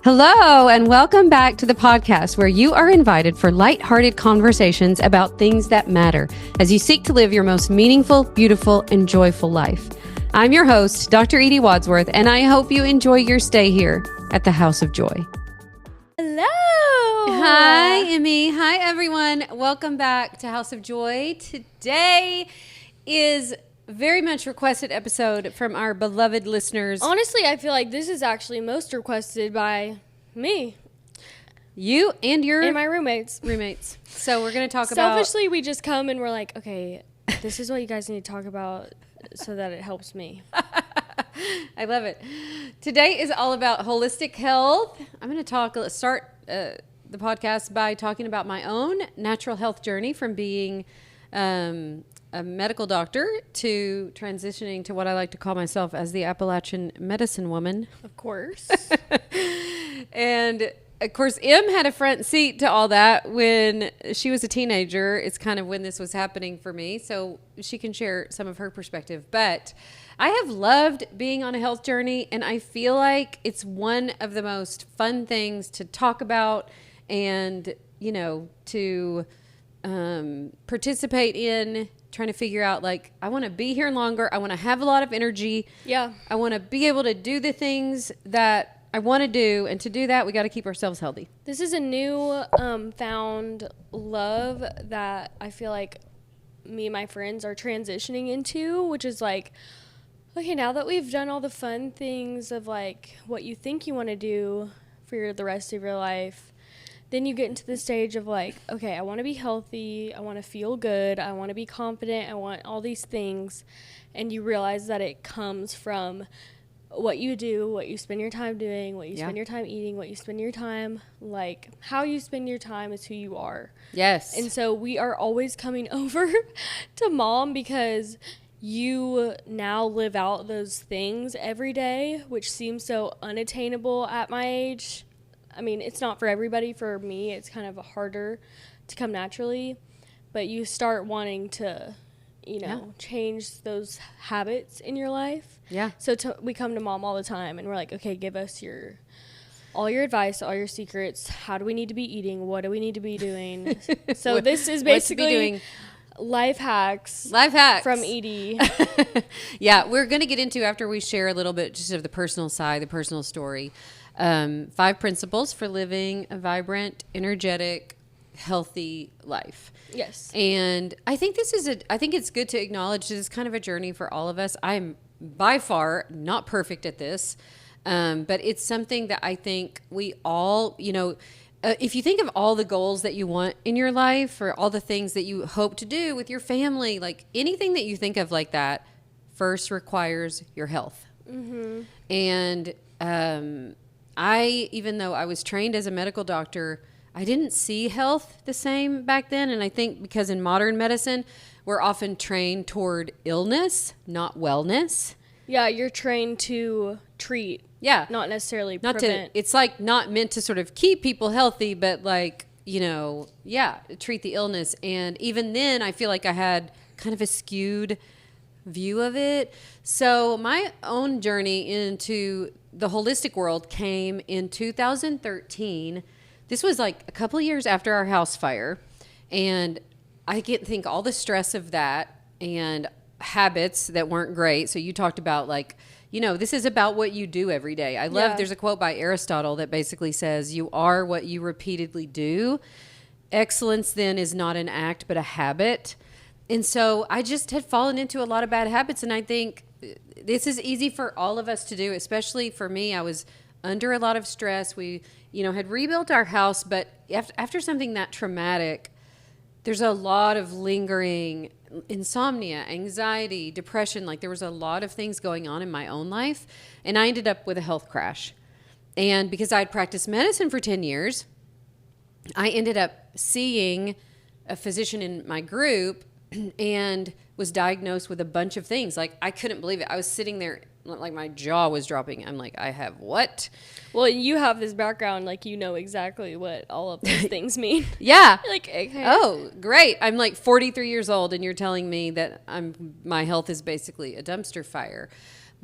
Hello, and welcome back to the podcast where you are invited for lighthearted conversations about things that matter as you seek to live your most meaningful, beautiful, and joyful life. I'm your host, Dr. Edie Wadsworth, and I hope you enjoy your stay here at the House of Joy. Hello. Hi, Emmy. Hi, everyone. Welcome back to House of Joy. Today is very much requested episode from our beloved listeners. Honestly, I feel like this is actually most requested by me. You and your... my roommates. So we're going to talk about... Selfishly, we just come and we're like, okay, this is what you guys need to talk about so that it helps me. I love it. Today is all about holistic health. I'm going to start the podcast by talking about my own natural health journey from being a medical doctor to transitioning to what I like to call myself as the Appalachian medicine woman. Of course. And of course, Em had a front seat to all that when she was a teenager. It's kind of when this was happening for me. So she can share some of her perspective. But I have loved being on a health journey, and I feel like it's one of the most fun things to talk about and, you know, to participate in, trying to figure out, like, I want to be here longer. I want to have a lot of energy. Yeah. I want to be able to do the things that I want to do. And to do that, we got to keep ourselves healthy. This is a new found love that I feel like me and my friends are transitioning into, which is like, okay, now that we've done all the fun things of like what you think you want to do for the rest of your life, then you get into the stage of like, okay, I want to be healthy. I want to feel good. I want to be confident. I want all these things. And you realize that it comes from what you do, what you spend your time doing, what you spend your time eating, what you spend your time, like how you spend your time is who you are. Yes. And so we are always coming over to Mom because you now live out those things every day, which seems so unattainable at my age. I mean, it's not for everybody. For me, it's kind of harder to come naturally. But you start wanting to, change those habits in your life. Yeah. So we come to Mom all the time, and we're like, okay, give us all your advice, all your secrets. How do we need to be eating? What do we need to be doing? So this is basically life hacks from Edie. Yeah, we're going to get into, after we share a little bit just of the personal side, the personal story, 5 principles for living a vibrant, energetic, healthy life. Yes. And I think I think it's good to acknowledge this is kind of a journey for all of us. I'm by far not perfect at this, but it's something that I think we all, if you think of all the goals that you want in your life or all the things that you hope to do with your family, like anything that you think of like that first requires your health. Mm-hmm. And even though I was trained as a medical doctor, I didn't see health the same back then. And I think because in modern medicine, we're often trained toward illness, not wellness. Yeah, you're trained to treat. Yeah. Not necessarily prevent. It's like not meant to sort of keep people healthy, but like, treat the illness. And even then, I feel like I had kind of a skewed view of it. So my own journey into the holistic world came in 2013. This was like a couple of years after our house fire. And I think all the stress of that and habits that weren't great. So you talked about like, this is about what you do every day. I love, there's a quote by Aristotle that basically says, you are what you repeatedly do. Excellence then is not an act, but a habit. And so I just had fallen into a lot of bad habits. And I think this is easy for all of us to do, especially for me. I was under a lot of stress. We, had rebuilt our house, but after something that traumatic, there's a lot of lingering insomnia, anxiety, depression. Like there was a lot of things going on in my own life. And I ended up with a health crash. And because I'd practiced medicine for 10 years, I ended up seeing a physician in my group and was diagnosed with a bunch of things. Like I couldn't believe it. I was sitting there, like my jaw was dropping. I'm like, I have what? Well, you have this background, like you know exactly what all of those things mean. Yeah. Like, okay. Oh, great. I'm like 43 years old and you're telling me that my health is basically a dumpster fire.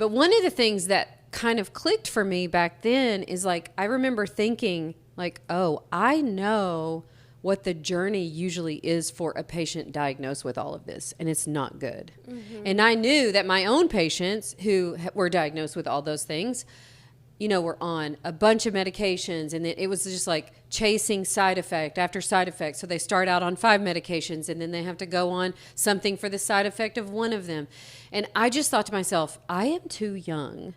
But one of the things that kind of clicked for me back then is like, I remember thinking like, oh, I know what the journey usually is for a patient diagnosed with all of this, and it's not good. And I knew that my own patients who were diagnosed with all those things, you know, were on a bunch of medications, and it was just like chasing side effect after side effect. So they start out on 5 medications, and then they have to go on something for the side effect of one of them. And I just thought to myself, I am too young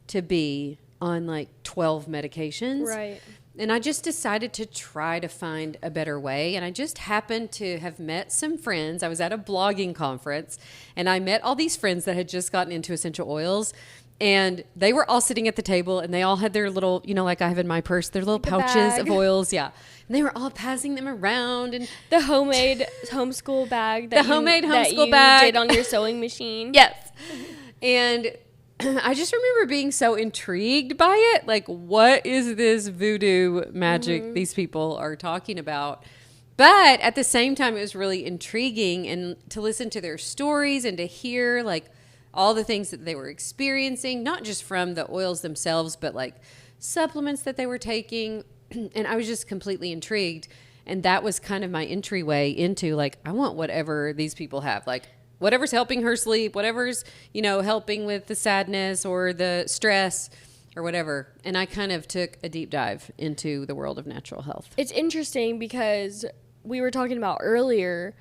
to be on like 12 medications. Right. And I just decided to try to find a better way. And I just happened to have met some friends. I was at a blogging conference, and I met all these friends that had just gotten into essential oils. And they were all sitting at the table, and they all had their little, you know, like I have in my purse, their little pouches of oils. Yeah. And they were all passing them around. And the homemade homeschool bag that you bag did on your sewing machine. Yes. And I just remember being so intrigued by it. Like, what is this voodoo magic these people are talking about? But at the same time, it was really intriguing, and to listen to their stories and to hear like all the things that they were experiencing, not just from the oils themselves, but like supplements that they were taking. And I was just completely intrigued. And that was kind of my entryway into like, I want whatever these people have. Like, whatever's helping her sleep, whatever's, you know, helping with the sadness or the stress or whatever. And I kind of took a deep dive into the world of natural health. It's interesting because we were talking about earlier,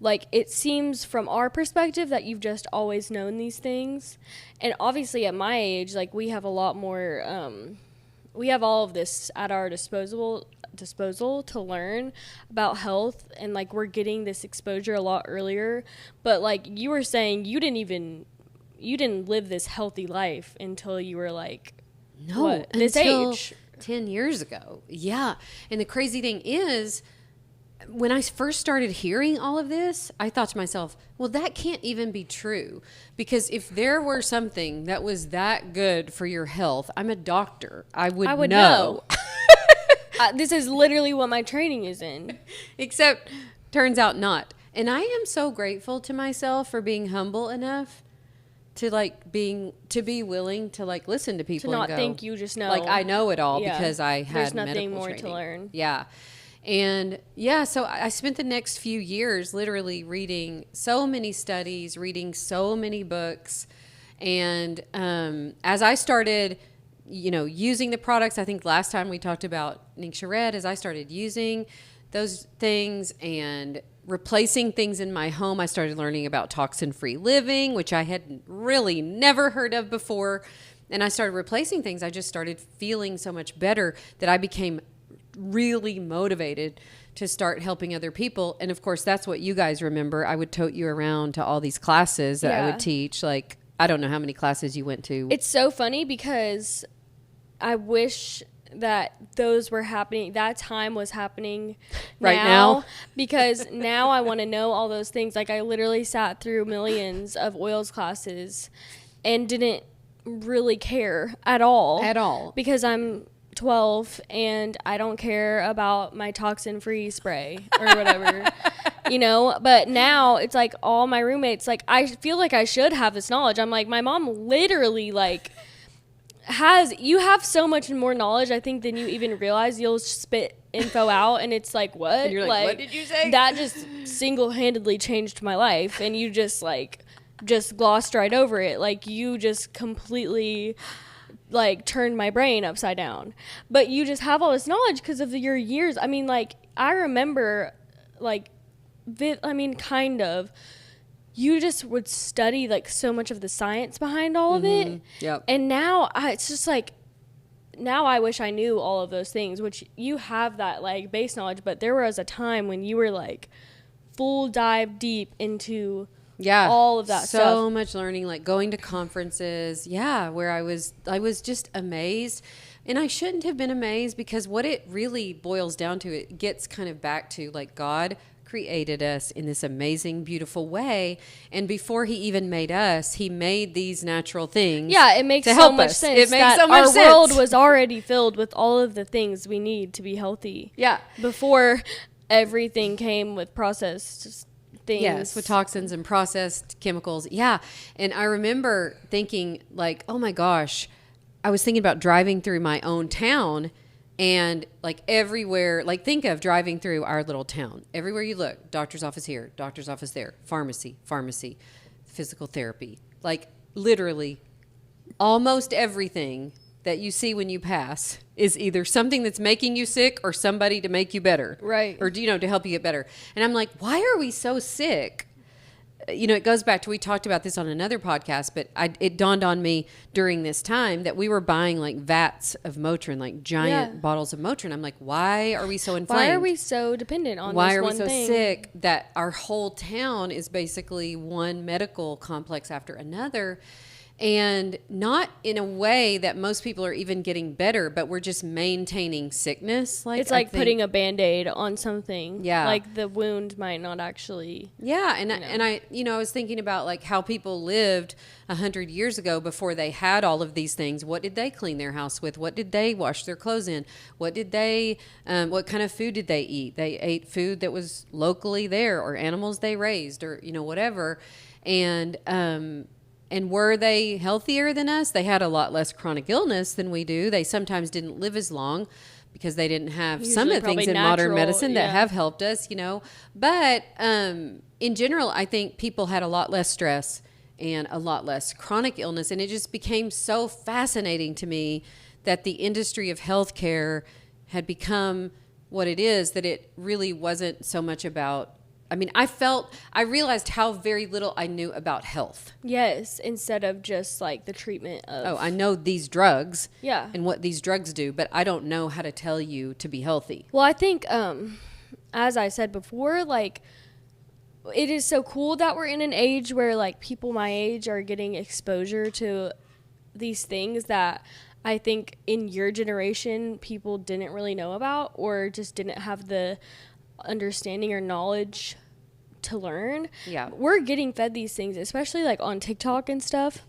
like it seems from our perspective that you've just always known these things. And obviously at my age, like we have a lot more, we have all of this at our disposal to learn about health, and like we're getting this exposure a lot earlier. But like you were saying, you didn't live this healthy life until you were like this age 10 years ago. Yeah. And the crazy thing is, when I first started hearing all of this, I thought to myself, well, that can't even be true, because if there were something that was that good for your health, I'm a doctor, I would know. This is literally what my training is in. Except turns out not. And I am so grateful to myself for being humble enough to be willing to like listen to people to not and go, think you just know. Like I know it all because I had There's nothing medical more training. to learn. Yeah. And yeah, so I spent the next few years literally reading so many studies, reading so many books. And as I started, you know, using the products, I think last time we talked about Ningxia Red, as I started using those things and replacing things in my home, I started learning about toxin-free living, which I had really never heard of before. And I started replacing things. I just started feeling so much better that I became really motivated to start helping other people. And of course, that's what you guys remember. I would tote you around to all these classes that I would teach. Like, I don't know how many classes you went to. It's so funny because I wish that those were happening, that time was happening right now. Because now I want to know all those things. Like I literally sat through millions of oils classes and didn't really care at all. Because I'm 12 and I don't care about my toxin-free spray or whatever. You know, but now it's like all my roommates, like I feel like I should have this knowledge. I'm like, my mom literally like you have so much more knowledge, I think, than you even realize. You'll spit info out and it's like, what? And you're like, what did you say? That just single-handedly changed my life. And you just glossed right over it. Like you just completely like turned my brain upside down. But you just have all this knowledge because of your years. I mean, like I remember like kind of, you just would study like so much of the science behind all of it. Yep. And now it's just like, now I wish I knew all of those things, which you have that like base knowledge, but there was a time when you were like full dive deep into all of that stuff. So much learning, like going to conferences. Yeah. Where I was just amazed. And I shouldn't have been amazed, because what it really boils down to, it gets kind of back to like God created us in this amazing, beautiful way. And before he even made us, he made these natural things. Yeah, it makes so much sense. It makes so much sense. Our world was already filled with all of the things we need to be healthy. Yeah. Before everything came with processed things. Yes, with toxins and processed chemicals. Yeah. And I remember thinking, like, oh my gosh, I was thinking about driving through my own town, and like everywhere, like think of driving through our little town. Everywhere you look, doctor's office here, doctor's office there, pharmacy, physical therapy. Like literally almost everything that you see when you pass is either something that's making you sick or somebody to make you better. Right. Or, to help you get better. And I'm like, why are we so sick? It goes back to, we talked about this on another podcast, but it dawned on me during this time that we were buying like vats of Motrin, like giant bottles of Motrin. I'm like, why are we so inflamed? Why are we so dependent on why this are one we so thing? sick that our whole town is basically one medical complex after another? And not in a way that most people are even getting better, but we're just maintaining sickness. It's like putting a Band-Aid on something. Yeah. Like the wound might not actually. Yeah. And I was thinking about like how people lived 100 years ago before they had all of these things. What did they clean their house with? What did they wash their clothes in? What did they, what kind of food did they eat? They ate food that was locally there, or animals they raised, or, whatever. And were they healthier than us? They had a lot less chronic illness than we do. They sometimes didn't live as long because they didn't have some of the things in modern medicine that have helped us, But in general, I think people had a lot less stress and a lot less chronic illness. And it just became so fascinating to me that the industry of healthcare had become what it is, that it really wasn't so much about, I realized how very little I knew about health. Yes, instead of just like the treatment of. Oh, I know these drugs. Yeah. And what these drugs do, but I don't know how to tell you to be healthy. Well, I think, as I said before, like, it is so cool that we're in an age where like people my age are getting exposure to these things that I think in your generation people didn't really know about, or just didn't have the understanding or knowledge to learn. Yeah. We're getting fed these things, especially like on TikTok and stuff.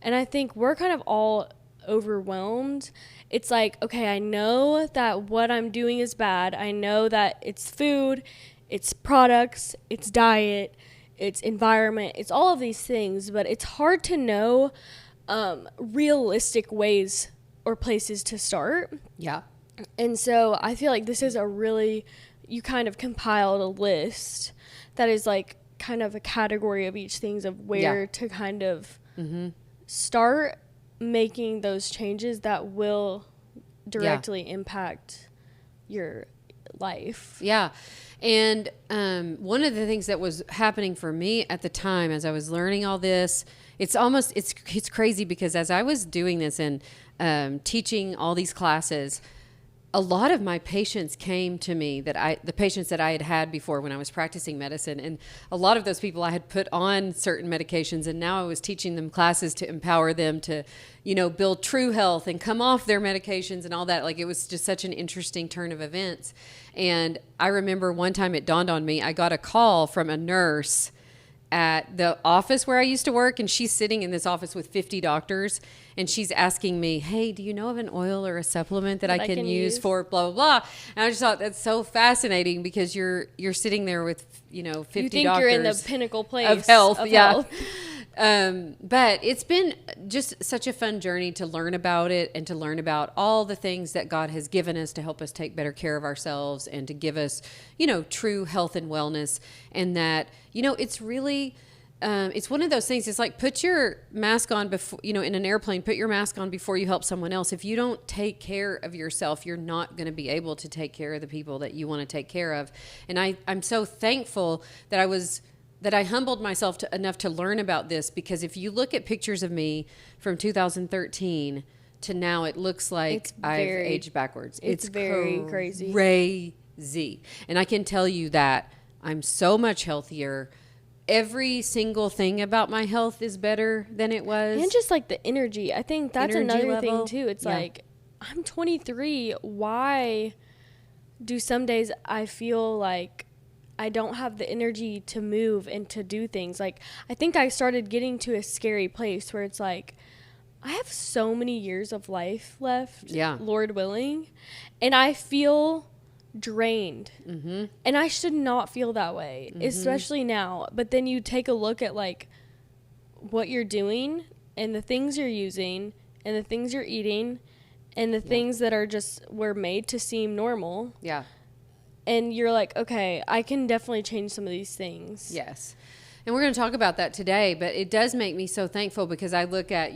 And I think we're kind of all overwhelmed. It's like, okay, I know that what I'm doing is bad. I know that it's food, it's products, it's diet, it's environment, it's all of these things, but it's hard to know realistic ways or places to start. Yeah. And so I feel like this is you kind of compiled a list that is like kind of a category of each things of where to kind of start making those changes that will directly impact your life. Yeah. And one of the things that was happening for me at the time as I was learning all this, it's crazy because as I was doing this and teaching all these classes, a lot of my patients came to me, the patients that I had before when I was practicing medicine. And a lot of those people I had put on certain medications, and now I was teaching them classes to empower them to, build true health and come off their medications and all that. Like, it was just such an interesting turn of events. And I remember one time it dawned on me, I got a call from a nurse at the office where I used to work, and she's sitting in this office with 50 doctors, and she's asking me, hey, do you know of an oil or a supplement that I can use for blah, blah, blah? And I just thought that's so fascinating because you're sitting there with, 50 doctors. You think you're in the pinnacle place of health. Health. But it's been just such a fun journey to learn about it and to learn about all the things that God has given us to help us take better care of ourselves and to give us, true health and wellness. And that, it's really, it's one of those things. It's like, put your mask on before, in an airplane, put your mask on before you help someone else. If you don't take care of yourself, you're not going to be able to take care of the people that you want to take care of. And I'm so thankful that I humbled myself enough to learn about this, because if you look at pictures of me from 2013 to now, it looks like I've aged backwards. It's very crazy. Crazy. And I can tell you that I'm so much healthier. Every single thing about my health is better than it was. And just like the energy. I think that's another thing too. It's like, I'm 23. Why do some days I feel like I don't have the energy to move and to do things? Like, I think I started getting to a scary place where it's like, I have so many years of life left, Lord willing, and I feel drained. And I should not feel that way, especially now. But then you take a look at like what you're doing and the things you're using and the things you're eating and the things that are just were made to seem normal. Yeah. And you're like, okay, I can definitely change some of these things. Yes. And we're going to talk about that today, but it does make me so thankful because I look at,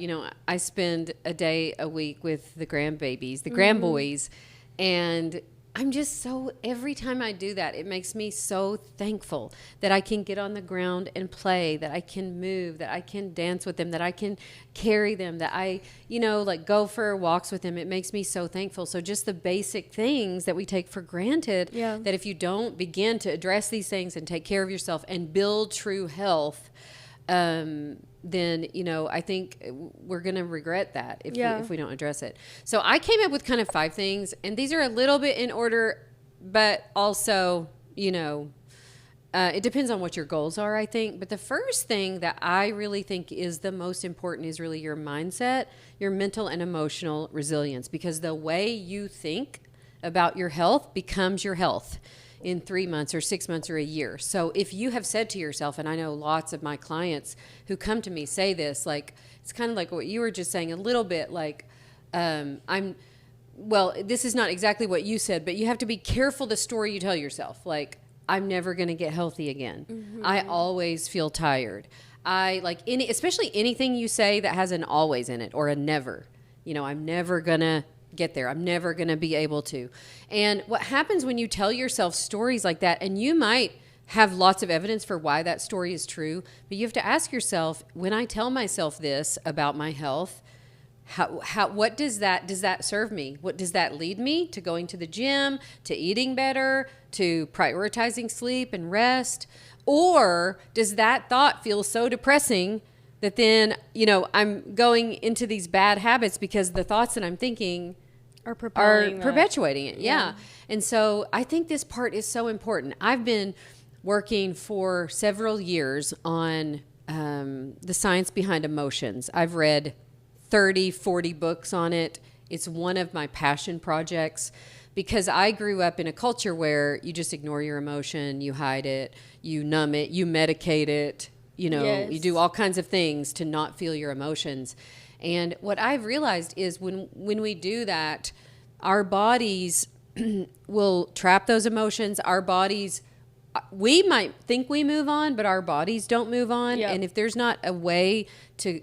I spend a day a week with the grandbabies, the grandboys, and I'm just so, every time I do that, it makes me so thankful that I can get on the ground and play, that I can move, that I can dance with them, that I can carry them, that I, like go for walks with them. It makes me so thankful. So just the basic things that we take for granted, that if you don't begin to address these things and take care of yourself and build true health, then, I think we're going to regret that if we don't address it. So I came up with kind of 5 things, and these are a little bit in order, but also, it depends on what your goals are, I think. But the first thing that I really think is the most important is really your mindset, your mental and emotional resilience, because the way you think about your health becomes your health in 3 months or 6 months or a year. So if you have said to yourself, and I know lots of my clients who come to me say this, like, it's kind of like what you were just saying a little bit, like, this is not exactly what you said, but you have to be careful the story you tell yourself. Like, I'm never going to get healthy again. I always feel tired. Especially anything you say that has an always in it or a never. I'm never going to get there. I'm never going to be able to. And what happens when you tell yourself stories like that, and you might have lots of evidence for why that story is true, but you have to ask yourself, when I tell myself this about my health, what does that serve me? What does that lead me to going to the gym, to eating better, to prioritizing sleep and rest? Or does that thought feel so depressing that then, I'm going into these bad habits because the thoughts that I'm thinking are perpetuating it. Yeah. And so I think this part is so important. I've been working for several years on the science behind emotions. I've read 30, 40 books on it. It's one of my passion projects because I grew up in a culture where you just ignore your emotion, you hide it, you numb it, you medicate it. You do all kinds of things to not feel your emotions. And what I've realized is when we do that, our bodies will trap those emotions. Our bodies, we might think we move on, but our bodies don't move on. Yep. And if there's not a way to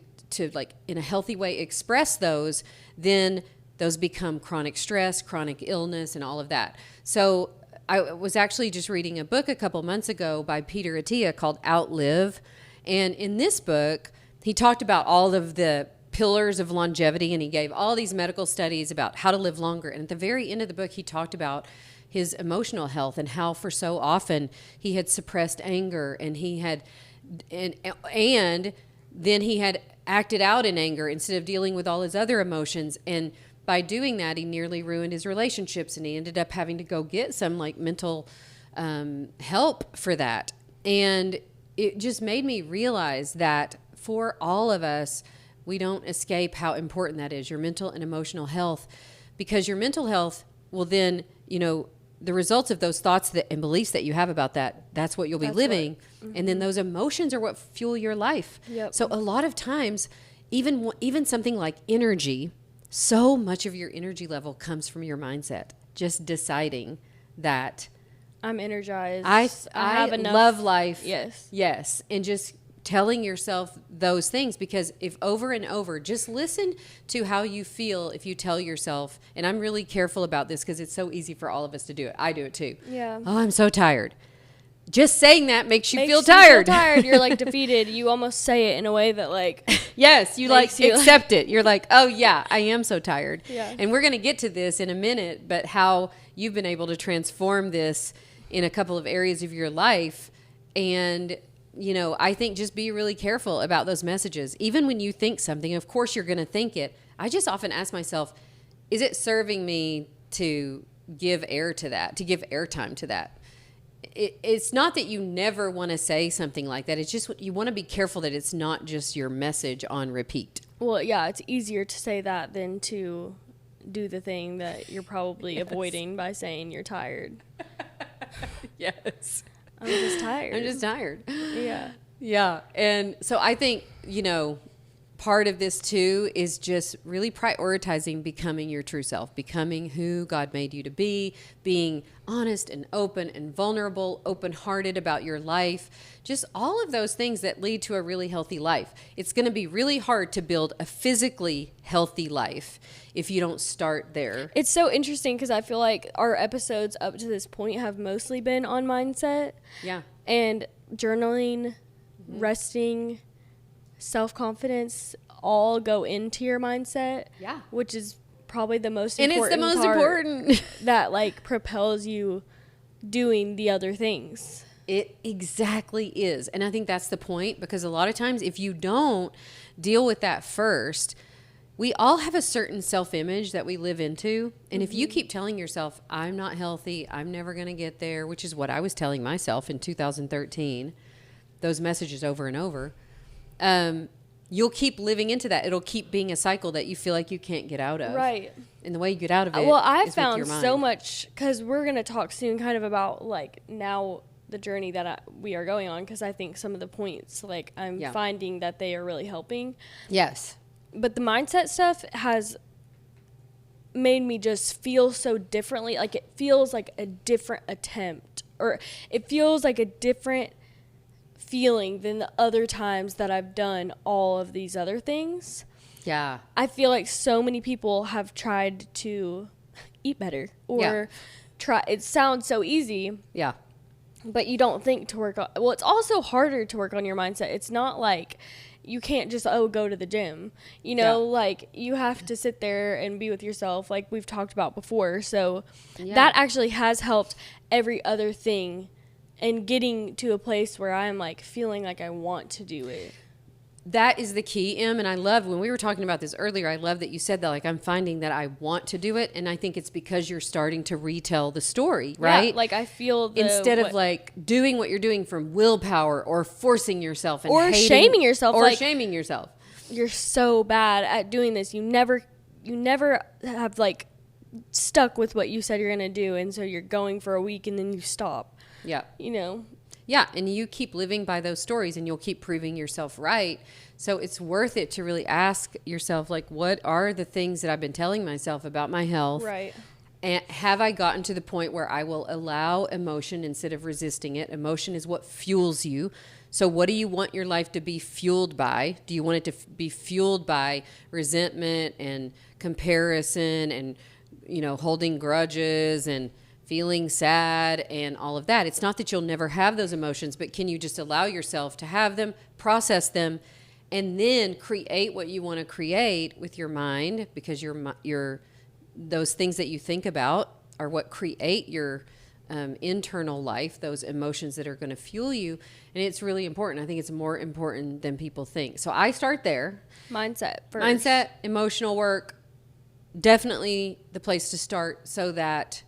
like in a healthy way express those, then those become chronic stress, chronic illness, and all of that. So I was actually just reading a book a couple months ago by Peter Attia called Outlive. And in this book, he talked about all of the pillars of longevity, and he gave all these medical studies about how to live longer. And at the very end of the book, he talked about his emotional health and how for so often he had suppressed anger, and he had and then he had acted out in anger instead of dealing with all his other emotions. And by doing that, he nearly ruined his relationships, and he ended up having to go get some like mental help for that. And it just made me realize that for all of us, we don't escape how important that is, your mental and emotional health, because your mental health will then, the results of those thoughts and beliefs that you have about that's what you'll be living. And then those emotions are what fuel your life. Yep. So a lot of times, even something like energy, so much of your energy level comes from your mindset, just deciding that I'm energized. I have enough. Love life. Yes. And just telling yourself those things, because if over and over, just listen to how you feel if you tell yourself, and I'm really careful about this because it's so easy for all of us to do it. I do it too. Yeah. Oh, I'm so tired. Just saying that makes you feel tired. You're like defeated. You almost say it in a way that like... Yes, you like accept it. You're like, oh yeah, I am so tired. Yeah. And we're going to get to this in a minute, but how you've been able to transform this in a couple of areas of your life. And, I think just be really careful about those messages. Even when you think something, of course you're going to think it. I just often ask myself, is it serving me to give air to that, to give airtime to that? It's not that you never want to say something like that. It's just you want to be careful that it's not just your message on repeat. Well, yeah, it's easier to say that than to do the thing that you're probably avoiding by saying you're tired. Yes. I'm just tired. I'm just tired. Yeah. Yeah. And so I think, part of this too is just really prioritizing becoming your true self, becoming who God made you to be, being honest and open and vulnerable, open-hearted about your life, just all of those things that lead to a really healthy life. It's going to be really hard to build a physically healthy life if you don't start there. It's so interesting because I feel like our episodes up to this point have mostly been on mindset. Yeah. And journaling, resting, self-confidence all go into your mindset. Yeah. Which is probably the most and important it's the most part important that like propels you doing the other things. It exactly is. And I think that's the point, because a lot of times if you don't deal with that first, we all have a certain self-image that we live into. And if you keep telling yourself, I'm not healthy, I'm never going to get there, which is what I was telling myself in 2013, those messages over and over, you'll keep living into that. It'll keep being a cycle that you feel like you can't get out of. Right. And the way you get out of it well, I've is found with your mind. so much, because we're going to talk soon kind of about like now the journey that we are going on, because I think some of the points like I'm finding that they are really helping. Yes. But the mindset stuff has made me just feel so differently. Like it feels like a different attempt, or it feels like a different feeling than the other times that I've done all of these other things. Yeah. I feel like so many people have tried to eat better or try. It sounds so easy. Yeah. But you don't think to work on. Well, it's also harder to work on your mindset. It's not like you can't just, go to the gym. Like you have to sit there and be with yourself like we've talked about before. So that actually has helped every other thing and getting to a place where I'm like feeling like I want to do it. That is the key, Em, and I love, when we were talking about this earlier, I love that you said that, like, I'm finding that I want to do it, and I think it's because you're starting to retell the story, right? Yeah, like I feel instead of like doing what you're doing from willpower or forcing yourself and or shaming yourself. Or like, shaming yourself. You're so bad at doing this. You never have like stuck with what you said you're going to do, and so you're going for a week and then you stop. Yeah. Yeah, and you keep living by those stories and you'll keep proving yourself right. So it's worth it to really ask yourself, like, what are the things that I've been telling myself about my health? Right. And have I gotten to the point where I will allow emotion instead of resisting it? Emotion is what fuels you. So what do you want your life to be fueled by? Do you want it to be fueled by resentment and comparison and, holding grudges and feeling sad and all of that? It's not that you'll never have those emotions, but can you just allow yourself to have them, process them, and then create what you want to create with your mind, because your those things that you think about are what create your internal life, those emotions that are going to fuel you. And it's really important. I think it's more important than people think. So I start there. Mindset first. Mindset, emotional work, definitely the place to start, so that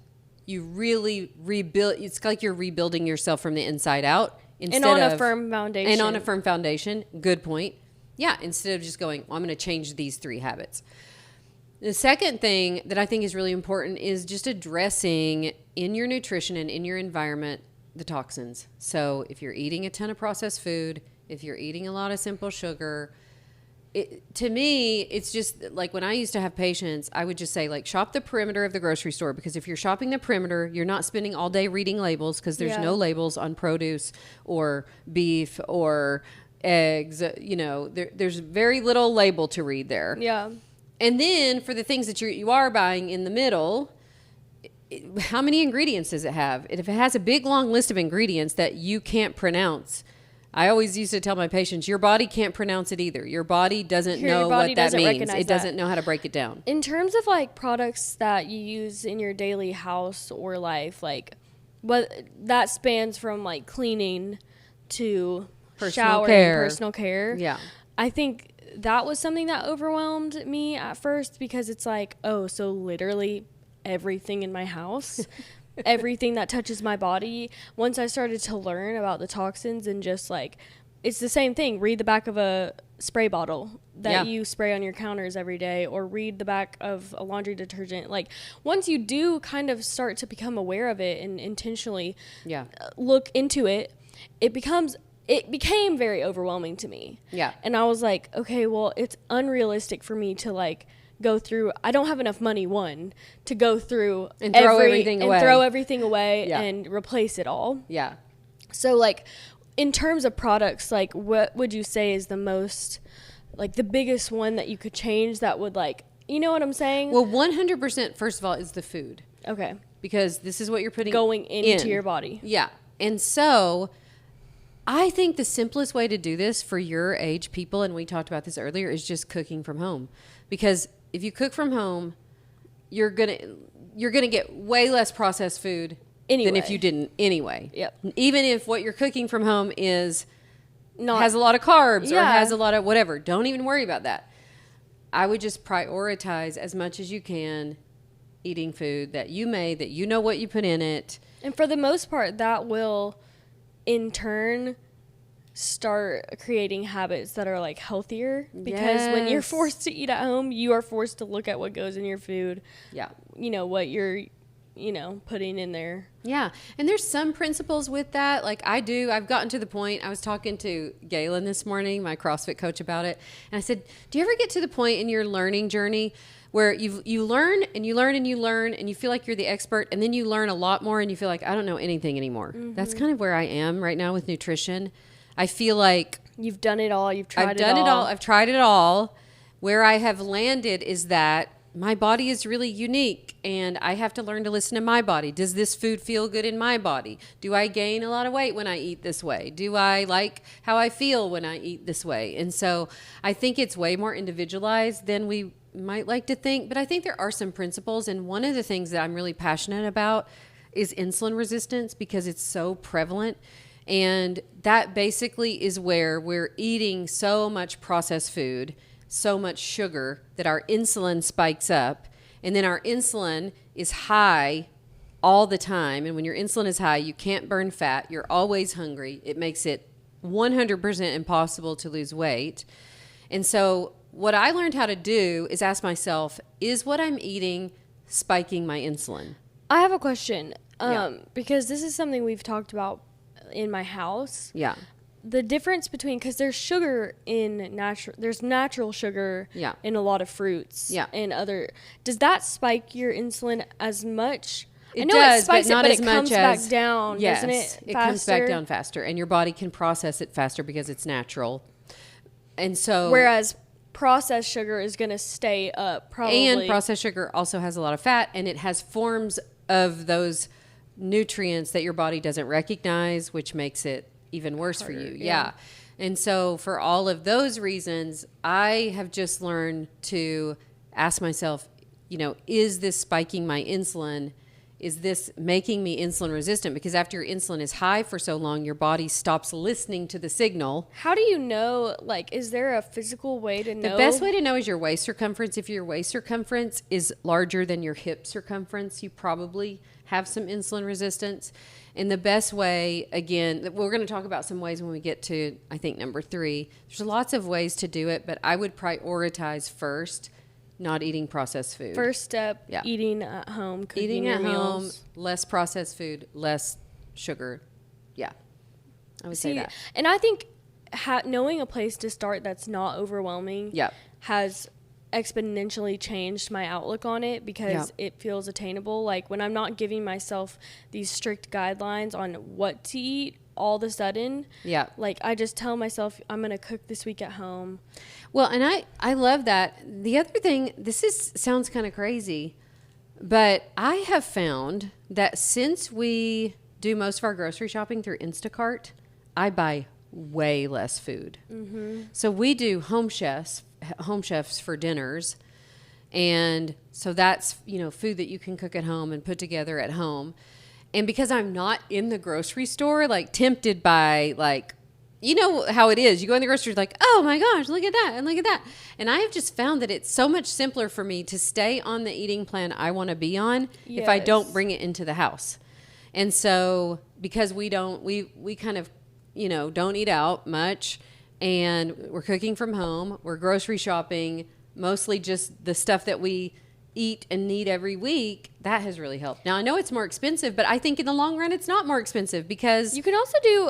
you really rebuild. It's like you're rebuilding yourself from the inside out. And on a firm foundation. And on a firm foundation. Good point. Yeah, instead of just going, I'm going to change these 3 habits. The second thing that I think is really important is just addressing in your nutrition and in your environment the toxins. So if you're eating a ton of processed food, if you're eating a lot of simple sugar, to me, it's just like when I used to have patients, I would just say, like, shop the perimeter of the grocery store, because if you're shopping the perimeter, you're not spending all day reading labels, because there's no labels on produce or beef or eggs. There's very little label to read there. Yeah. And then for the things that you are buying in the middle, how many ingredients does it have? And if it has a big, long list of ingredients that you can't pronounce, I always used to tell my patients, your body can't pronounce it either. Your body doesn't know what that means. It doesn't know how to break it down. In terms of like products that you use in your daily house or life, like what that spans from like cleaning to showering, personal care. Yeah. I think that was something that overwhelmed me at first, because it's like, so literally everything in my house, everything that touches my body. Once I started to learn about the toxins and just like, it's the same thing. Read the back of a spray bottle that Yeah. you spray on your counters every day, or read the back of a laundry detergent. Like, once you do kind of start to become aware of it and intentionally Yeah. look into it, it became very overwhelming to me. Yeah. And I was like, okay, well, it's unrealistic for me to like go through. I don't have enough money, to go through And throw everything away. throw everything away Yeah. and replace it all. Yeah. So like, in terms of products, like, what would you say is the most, like, the biggest one that you could change that would, like, you know what I'm saying? Well, 100%, first of all, is the food. Okay. Because this is what you're putting Going into your body. Yeah. And so I think the simplest way to do this for your age people, and we talked about this earlier, is just cooking from home. Because if you cook from home, you're gonna get way less processed food than if you didn't anyway. Yep. Even if what you're cooking from home has a lot of carbs or Yeah. has a lot of whatever. Don't even worry about that. I would just prioritize as much as you can eating food that you made, that you know what you put in it. And for the most part, that will, in turn, start creating habits that are, like, healthier. Because when you're Yes. forced to eat at home, you are forced to look at what goes in your food. Yeah. You know, what you're, putting in there. Yeah. And there's some principles with that. Like I've gotten to the point, I was talking to Galen this morning, my CrossFit coach, about it. And I said, do you ever get to the point in your learning journey where you learn and you learn and you learn and you feel like you're the expert, and then you learn a lot more and you feel like, I don't know anything anymore. Mm-hmm. That's kind of where I am right now with nutrition. I feel like You've done it all. You've tried I've done it all. I've tried it all. Where I have landed is that my body is really unique, and I have to learn to listen to my body. Does this food feel good in my body? Do I gain a lot of weight when I eat this way? Do I like how I feel when I eat this way? And so I think it's way more individualized than we might like to think, but I think there are some principles. And one of the things that I'm really passionate about is insulin resistance, because it's so prevalent. And that basically is where we're eating so much processed food, so much sugar, that our insulin spikes up, and then our insulin is high all the time. And when your insulin is high, you can't burn fat. You're always hungry. It makes it 100% impossible to lose weight. And so what I learned how to do is ask myself, is what I'm eating spiking my insulin? I have a question. Yeah. Because this is something we've talked about in my house. Yeah. The difference between, because there's sugar in there's natural sugar Yeah. in a lot of fruits. Yeah. And does that spike your insulin as much? It I know does, it spikes but not it, as but much it comes as, back down, yes, doesn't it? It comes back down faster, and your body can process it faster because it's natural. And so, Whereas processed sugar is going to stay up, probably. and processed sugar also has a lot of fat, and it has forms of those nutrients that your body doesn't recognize, which makes it even worse for you. Yeah. And so for all of those reasons, I have just learned to ask myself, is this spiking my insulin? Is this making me insulin resistant? Because after your insulin is high for so long, your body stops listening to the signal. How do you know, like, is there a physical way to know? The best way to know is your waist circumference. If your waist circumference is larger than your hip circumference, you probably have some insulin resistance. And the best way, again, we're going to talk about some ways when we get to, I think, number 3. There's lots of ways to do it, but I would prioritize first not eating processed food. First step, eating at home, cooking Eating your at meals. home, less processed food, less sugar. Yeah, I would say that. And I think knowing a place to start that's not overwhelming has exponentially changed my outlook on it, because it feels attainable. Like, when I'm not giving myself these strict guidelines on what to eat, all of a sudden, like, I just tell myself I'm going to cook this week at home. Well, and I love that. The other thing, sounds kind of crazy, but I have found that since we do most of our grocery shopping through Instacart, I buy way less food. Mm-hmm. So we do home chefs for dinners. And so that's, food that you can cook at home and put together at home. And because I'm not in the grocery store, like, tempted by, like, you know how it is. You go in the grocery store, like, oh my gosh, look at that and look at that. And I have just found that it's so much simpler for me to stay on the eating plan I want to be on if I don't bring it into the house. And so because we kind of, don't eat out much, and we're cooking from home. We're grocery shopping, mostly just the stuff that we eat and need every week. That has really helped. Now, I know it's more expensive, but I think in the long run, it's not more expensive because you can also do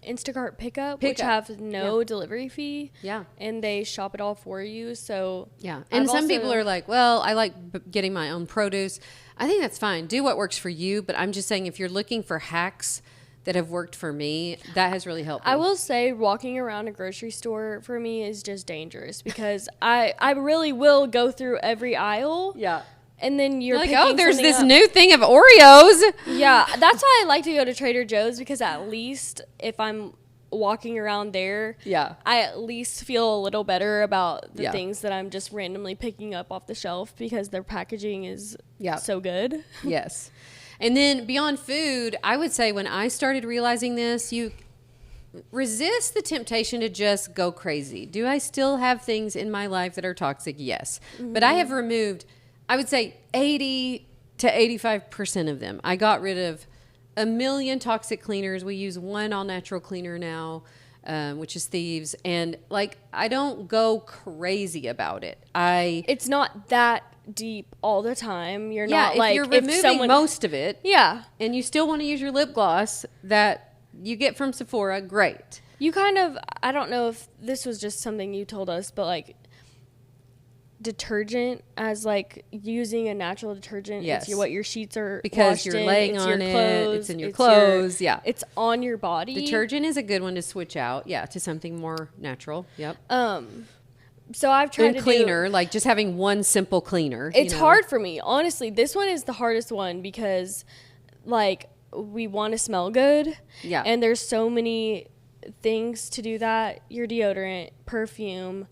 Instacart pickup, which have no delivery fee. Yeah. And they shop it all for you. So yeah. And some people are like, well, I like getting my own produce. I think that's fine. Do what works for you. But I'm just saying, if you're looking for hacks that have worked for me, that has really helped me. I will say walking around a grocery store for me is just dangerous because I really will go through every aisle. Yeah. And then you're like, picking oh, there's this up. new thing of Oreos. Yeah. That's why I like to go to Trader Joe's, because at least if I'm walking around there, I at least feel a little better about the things that I'm just randomly picking up off the shelf because their packaging is so good. Yes. And then beyond food, I would say when I started realizing this, you resist the temptation to just go crazy. Do I still have things in my life that are toxic? Yes. Mm-hmm. But I have removed, I would say 80 to 85% of them. I got rid of 1 million toxic cleaners. We use one all-natural cleaner now, which is Thieves. And like, I don't go crazy about it. It's not that deep all the time. You're not if like, you're removing most of it, and you still want to use your lip gloss that you get from Sephora, great. You kind of, I don't know if this was just something you told us, but like detergent as like using a natural detergent. Yes. It's what your sheets are because washed you're in, laying it's on your it. Clothes, it's in your clothes. It's on your body. Detergent is a good one to switch out. Yeah, to something more natural. Yep. So I've tried to cleaner, like just having one simple cleaner. It's hard for me, honestly. This one is the hardest one because, like, we want to smell good. Yeah. And there's so many things to do that. Your deodorant, perfume,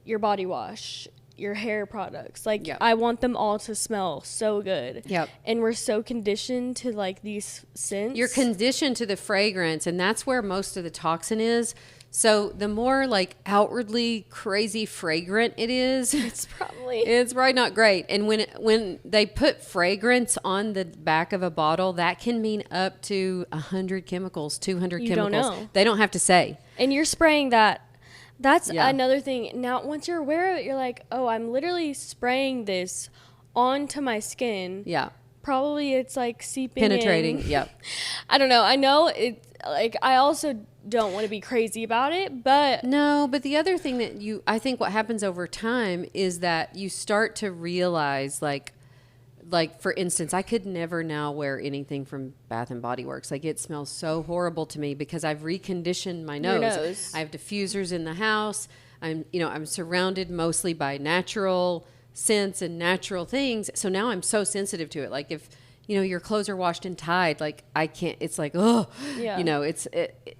your body wash, your hair products. Like, I want them all to smell so good. Yep. And we're so conditioned to, like, these scents. You're conditioned to the fragrance, and that's where most of the toxin is. So the more like outwardly crazy fragrant it is, it's probably not great. And when they put fragrance on the back of a bottle, that can mean up to 100 chemicals, 200 chemicals. Don't know. They don't have to say. And you're spraying that. That's another thing. Now, once you're aware of it, you're like, oh, I'm literally spraying this onto my skin. Yeah. Probably it's like seeping penetrating. in. Yep. I don't know. I know it. Like, I also don't want to be crazy about it, but no. But the other thing that I think what happens over time is that you start to realize, like for instance, I could never now wear anything from Bath and Body Works. Like, it smells so horrible to me because I've reconditioned my nose. I have diffusers in the house. I'm surrounded mostly by natural scents and natural things. So now I'm so sensitive to it. Like, if your clothes are washed in Tide, like, I can't, it's like, oh,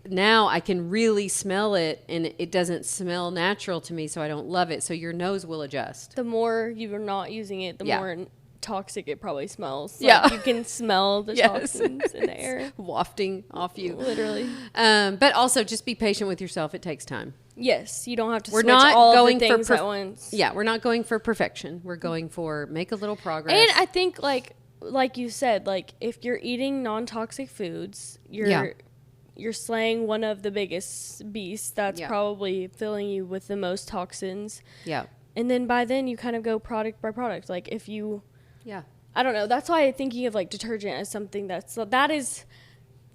now I can really smell it, and it doesn't smell natural to me, so I don't love it. So your nose will adjust. The more you're not using it, the more toxic it probably smells. Like, you can smell the toxins in the air. Wafting off you. Literally. But also just be patient with yourself. It takes time. Yes, you don't have to switch not all going the things at once. Yeah, we're not going for perfection. We're going for make a little progress. And I think, like you said, like, if you're eating non-toxic foods, you're slaying one of the biggest beasts that's probably filling you with the most toxins. Yeah. And then by then you kind of go product by product. Like, if you... Yeah. I don't know. That's why I'm thinking of, like, detergent as something that is...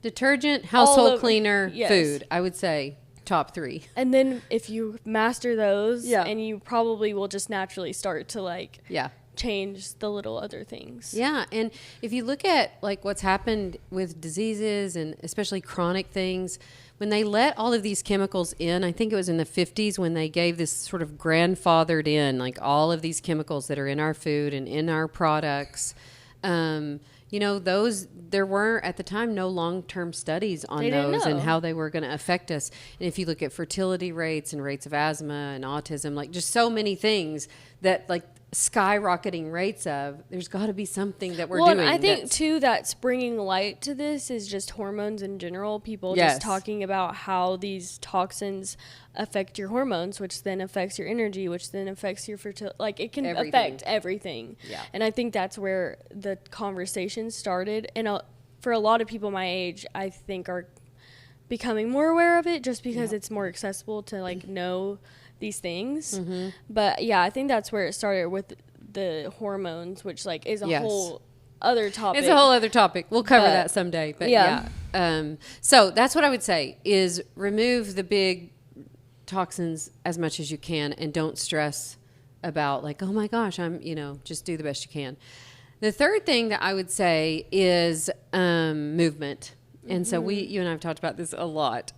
Detergent, household cleaner, food, I would say. Top 3. And then if you master those, and you probably will just naturally start to, like... Yeah. Change the little other things. Yeah. And if you look at like what's happened with diseases and especially chronic things, when they let all of these chemicals in, I think it was in the 50s when they gave this sort of grandfathered in, like all of these chemicals that are in our food and in our products, those, there were at the time no long-term studies on those and how they were going to affect us. And if you look at fertility rates and rates of asthma and autism, like just so many things that like skyrocketing rates of, there's got to be something that we're doing. And I think too that's bringing light to this is just hormones in general. People just talking about how these toxins affect your hormones, which then affects your energy, which then affects your fertility. Like, it can affect everything. Yeah. And I think that's where the conversation started. And for a lot of people my age, I think are becoming more aware of it just because it's more accessible to like know these things. But yeah, I think that's where it started with the hormones, which like is a whole other topic. It's a whole other topic. We'll cover that someday. But yeah. So that's what I would say is remove the big toxins as much as you can and don't stress about like, oh my gosh, just do the best you can. The third thing that I would say is movement. And so you and I have talked about this a lot.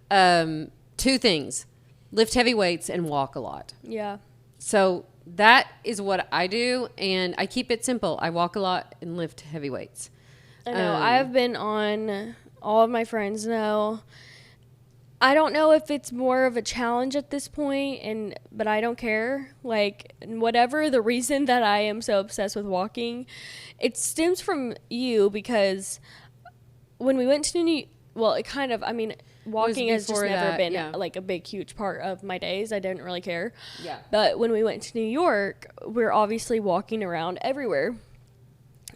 2 things, lift heavy weights and walk a lot. Yeah. So that is what I do. And I keep it simple. I walk a lot and lift heavy weights. I know. I've been on, all of my friends know. I don't know if it's more of a challenge at this point, but I don't care. Like, whatever the reason that I am so obsessed with walking, it stems from you because when we went to walking has just never been like a big, huge part of my days. I didn't really care. Yeah. But when we went to New York, we're obviously walking around everywhere.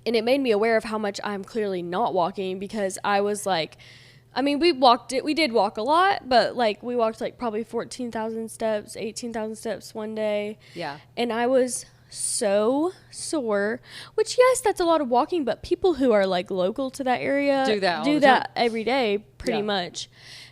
And it made me aware of how much I'm clearly not walking because I was like, we did walk a lot, but like we walked like probably 14,000 steps, 18,000 steps one day. Yeah. And I was so sore, which yes, that's a lot of walking, but people who are like local to that area do that every day pretty much.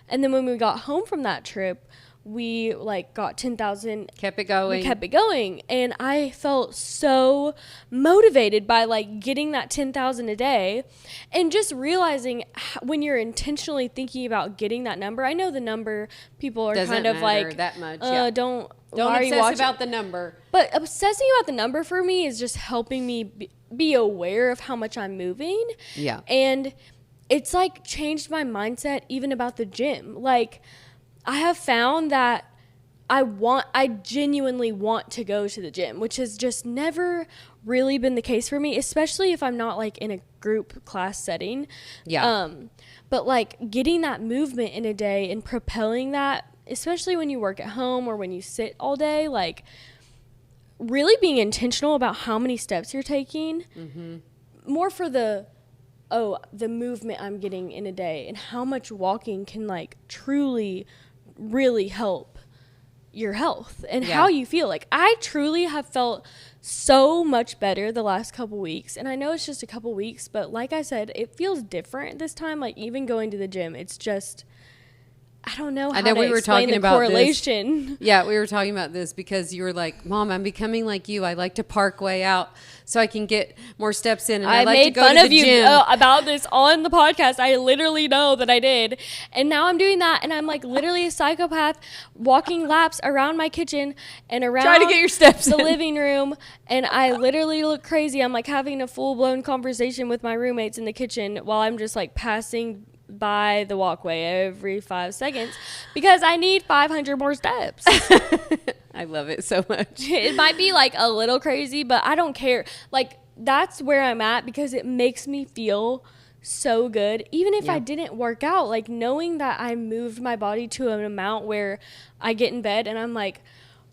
And then when we got home from that trip, we like got 10,000. Kept it going. We kept it going. And I felt so motivated by like getting that 10,000 a day and just realizing when you're intentionally thinking about getting that number. I know the number people are doesn't kind of like that much. Don't obsess about the number. But obsessing about the number for me is just helping me be aware of how much I'm moving. Yeah. And it's like changed my mindset even about the gym. Like I have found that I genuinely want to go to the gym, which has just never really been the case for me, especially if I'm not like in a group class setting. Yeah. But like getting that movement in a day and propelling that, especially when you work at home or when you sit all day, like really being intentional about how many steps you're taking, more for the movement I'm getting in a day and how much walking can like truly really help your health and how you feel. Like I truly have felt so much better the last couple weeks, and I know it's just a couple weeks, but like I said, it feels different this time. Like even going to the gym, it's just I don't know how we were talking about correlation. This. Yeah, we were talking about this because you were like, Mom, I'm becoming like you. I like to park way out so I can get more steps in. And I like to go to the gym. I made fun of you about this on the podcast. I literally know that I did. And now I'm doing that. And I'm like literally a psychopath walking laps around my kitchen and around try to get your steps the living room. And I literally look crazy. I'm like having a full-blown conversation with my roommates in the kitchen while I'm just like passing by the walkway every 5 seconds because I need 500 more steps. I love it so much. It might be like a little crazy, but I don't care. Like that's where I'm at because it makes me feel so good. Even if I didn't work out, like knowing that I moved my body to an amount where I get in bed and I'm like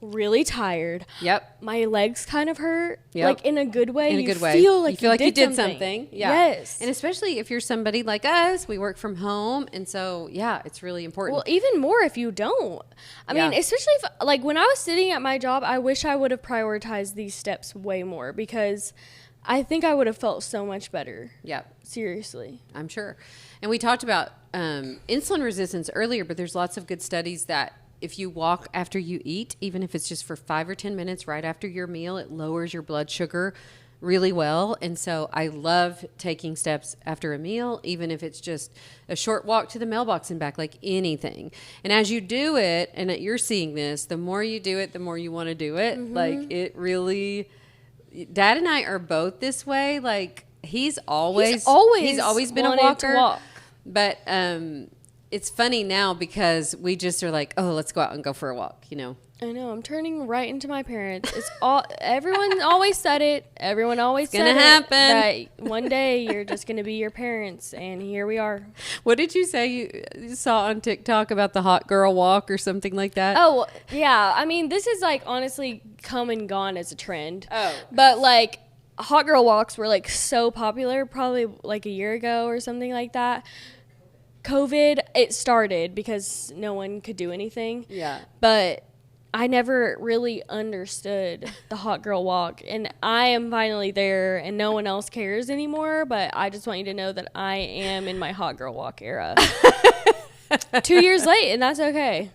really tired. Yep. My legs kind of hurt. Yep. Like in a good way. In a good way. You feel like you did something. Yeah. Yes. And especially if you're somebody like us, we work from home. And so, yeah, it's really important. Well, even more if you don't. I mean, especially if, like, when I was sitting at my job, I wish I would have prioritized these steps way more because I think I would have felt so much better. Yeah. Seriously. I'm sure. And we talked about insulin resistance earlier, but there's lots of good studies that if you walk after you eat, even if it's just for 5 or 10 minutes right after your meal, it lowers your blood sugar really well. And so I love taking steps after a meal, even if it's just a short walk to the mailbox and back, like anything. And as you do it, and you're seeing this, the more you do it, the more you want to do it. Like it really, Dad and I are both this way. Like he's always been a walker, but, it's funny now because we just are like, oh, let's go out and go for a walk, you know? I know. I'm turning right into my parents. It's all. Everyone always said it. Everyone always said gonna happen. That one day you're just going to be your parents, and here we are. What did you say you saw on TikTok about the hot girl walk or something like that? Oh, yeah. I mean, this is like honestly come and gone as a trend. Oh. But like hot girl walks were like so popular probably like a year ago or something like that. COVID, it started because no one could do anything. Yeah. But I never really understood the hot girl walk, and I am finally there, and no one else cares anymore. But I just want you to know that I am in my hot girl walk era. 2 years late, and that's okay.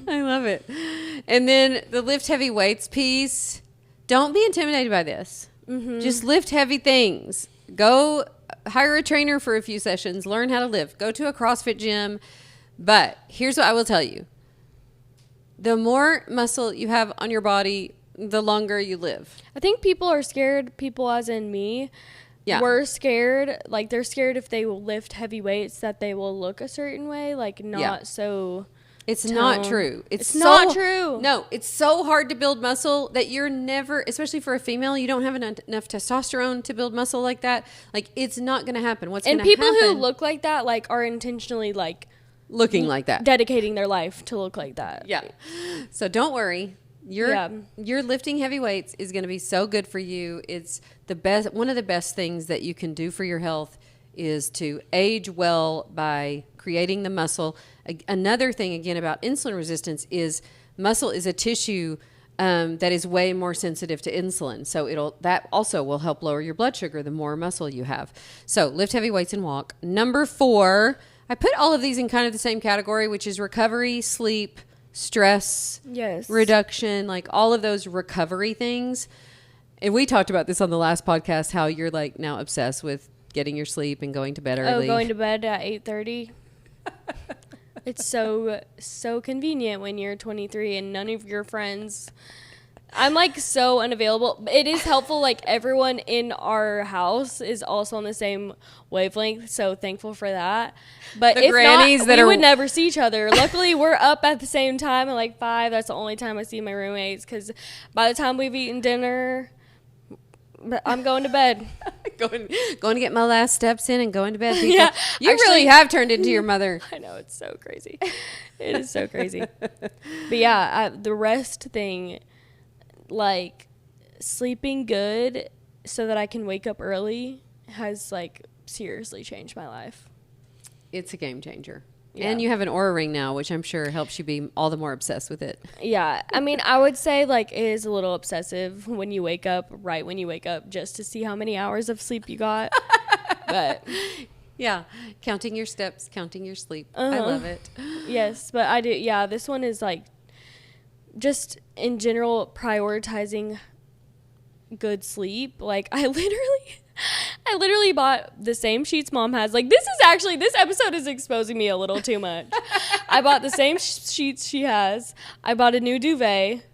I love it. And then the lift heavy weights piece. Don't be intimidated by this. Mm-hmm. Just lift heavy things. Go hire a trainer for a few sessions. Learn how to lift. Go to a CrossFit gym. But here's what I will tell you. The more muscle you have on your body, the longer you live. I think people are scared, people as in me, we're scared. Like, they're scared if they will lift heavy weights that they will look a certain way, like not so... It's not true. It's not true. No, it's so hard to build muscle that you're never, especially for a female, you don't have enough testosterone to build muscle like that. Like, it's not going to happen. What's going to happen? And people who look like that, like, are intentionally, like... looking like that. Dedicating their life to look like that. Yeah. So don't worry. Your lifting heavy weights is going to be so good for you. It's the best. One of the best things that you can do for your health is to age well by creating the muscle. Another thing, again, about insulin resistance is muscle is a tissue that is way more sensitive to insulin. So that also will help lower your blood sugar the more muscle you have. So lift heavy weights and walk. Number 4, I put all of these in kind of the same category, which is recovery, sleep, stress, reduction, like all of those recovery things. And we talked about this on the last podcast, how you're like now obsessed with getting your sleep and going to bed early. Oh, going to bed at 8:30. It's so convenient when you're 23 and none of your friends... I'm like so unavailable. It is helpful, like everyone in our house is also on the same wavelength, so thankful for that. But the if grannies not, we would never see each other. Luckily, we're up at the same time at like 5. That's the only time I see my roommates, because by the time we've eaten dinner, I'm going to bed. going to get my last steps in and going to bed. People. Yeah, you actually, really have turned into your mother. I know, it's so crazy. It is so crazy. But yeah, the rest thing... like sleeping good so that I can wake up early has like seriously changed my life. It's a game changer. Yeah. And you have an Oura ring now, which I'm sure helps you be all the more obsessed with it. Yeah. I mean, I would say like it is a little obsessive when you wake up, right when you wake up, just to see how many hours of sleep you got. But yeah, counting your steps, counting your sleep. I love it. Yes, but I do. Yeah, this one is like just in general prioritizing good sleep. Like I literally bought the same sheets Mom has. Like this episode is exposing me a little too much. I bought the same sheets she has. I bought a new duvet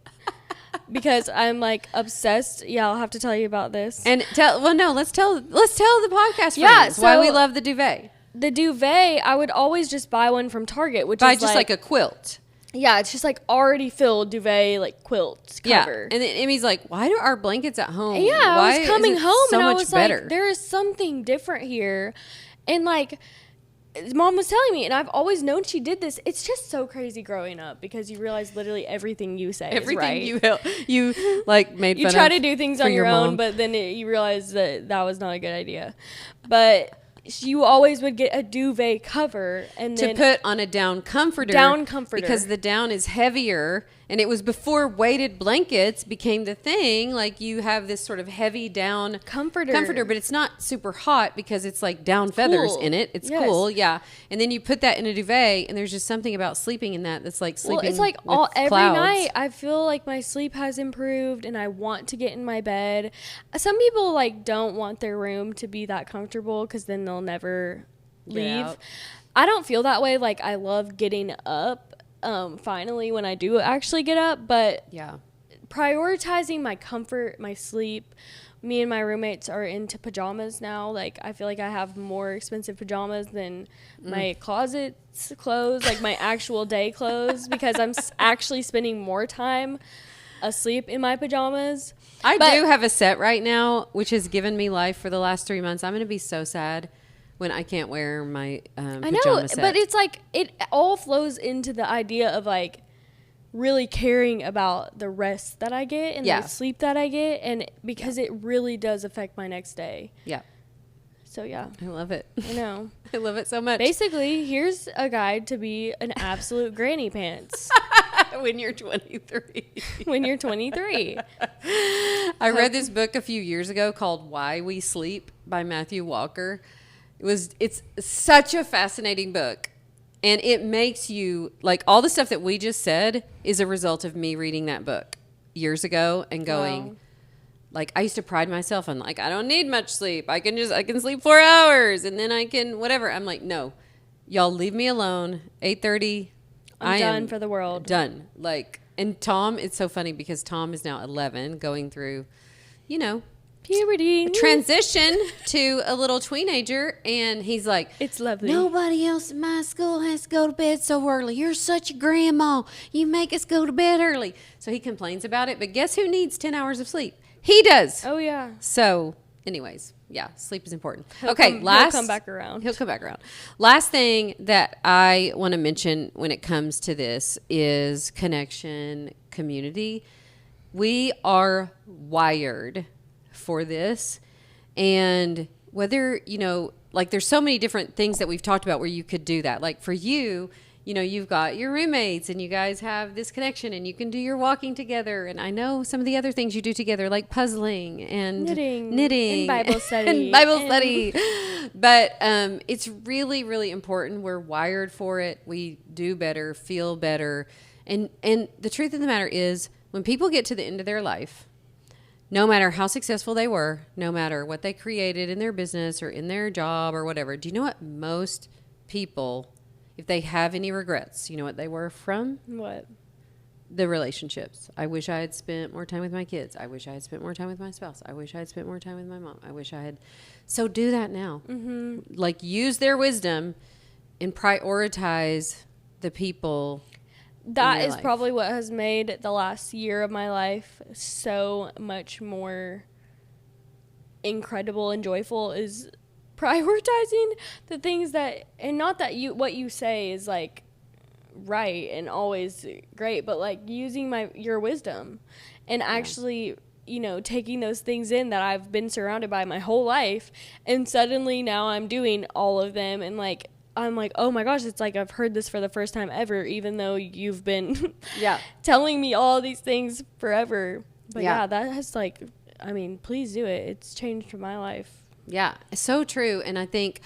because I'm like obsessed. Yeah, I'll have to tell you about this. And let's tell the podcast friends why we love the duvet. The duvet, I would always just buy one from Target, which is just like a quilt. Yeah, it's just like already filled duvet, like quilt cover. Yeah, and then Emmy's like, why do our blankets at home? Yeah, I was coming home and I was better? Like, there is something different here. And like, Mom was telling me, and I've always known she did this. It's just so crazy growing up because you realize literally everything you say is right. You like made fun of. You try to do things on your own, but then you realize that was not a good idea. But... you always would get a duvet cover and then to put on a down comforter because the down is heavier, and it was before weighted blankets became the thing. Like you have this sort of heavy down comforter, but it's not super hot because it's like down feathers in it. It's cool, yeah. And then you put that in a duvet, and there's just something about sleeping in that that's like sleeping. Well, it's like with every clouds. night I feel like my sleep has improved, and I want to get in my bed. Some people like don't want their room to be that comfortable because then they'll never leave. I don't feel that way. Like I love getting up finally when I do actually get up, but prioritizing my comfort, my sleep. Me and my roommates are into pajamas now. Like I feel like I have more expensive pajamas than my closet's clothes, like my actual day clothes, because I'm actually spending more time asleep in my pajamas. I do have a set right now, which has given me life for the last 3 months. I'm going to be so sad when I can't wear my pajama set. But it's like it all flows into the idea of like really caring about the rest that I get and the sleep that I get, and because it really does affect my next day. Yeah. So yeah, I love it. I know. I love it so much. Basically, here's a guide to be an absolute granny pants When you're 23. when you're 23. I read this book a few years ago called Why We Sleep by Matthew Walker. It's such a fascinating book. And it makes you, like, all the stuff that we just said is a result of me reading that book years ago and going, Wow. like, I used to pride myself on, like, I don't need much sleep. I can sleep 4 hours and then I can whatever. I'm like, no, y'all leave me alone. 8:30. I'm done for the world. Done. Like, and Tom, it's so funny because Tom is now 11 going through, you know, Puberty. transition to a little teenager, and he's like, It's lovely. nobody else in my school has to go to bed so early. You're such a grandma. You make us go to bed early. So he complains about it, but guess who needs 10 hours of sleep? He does. Oh yeah. So anyways, yeah, sleep is important. He'll come back around. He'll come back around. Last thing that I want to mention when it comes to this is connection, community. We are wired for this. And whether, you know, like there's so many different things that we've talked about where you could do that. Like for you, you know, you've got your roommates and you guys have this connection and you can do your walking together. And I know some of the other things you do together, like puzzling and knitting and Bible study. and Bible study. But it's really, really important. We're wired for it. We do better, feel better. And the truth of the matter is when people get to the end of their life, no matter how successful they were, no matter what they created in their business or in their job or whatever, do you know what most people, if they have any regrets, you know what they were from? What? The relationships. I wish I had spent more time with my kids. I wish I had spent more time with my spouse. I wish I had spent more time with my mom. I wish I had. So do that now. Mm-hmm. Like use their wisdom and prioritize the people. That is probably what has made the last year of my life so much more incredible and joyful is prioritizing the things that, and not that what you say is like right and always great, but like using your wisdom and actually, you know, taking those things in that I've been surrounded by my whole life, and suddenly now I'm doing all of them, and like I'm like, oh my gosh, it's like I've heard this for the first time ever, even though you've been telling me all these things forever. But yeah, that has like, I mean, please do it. It's changed my life. Yeah, so true. And I think,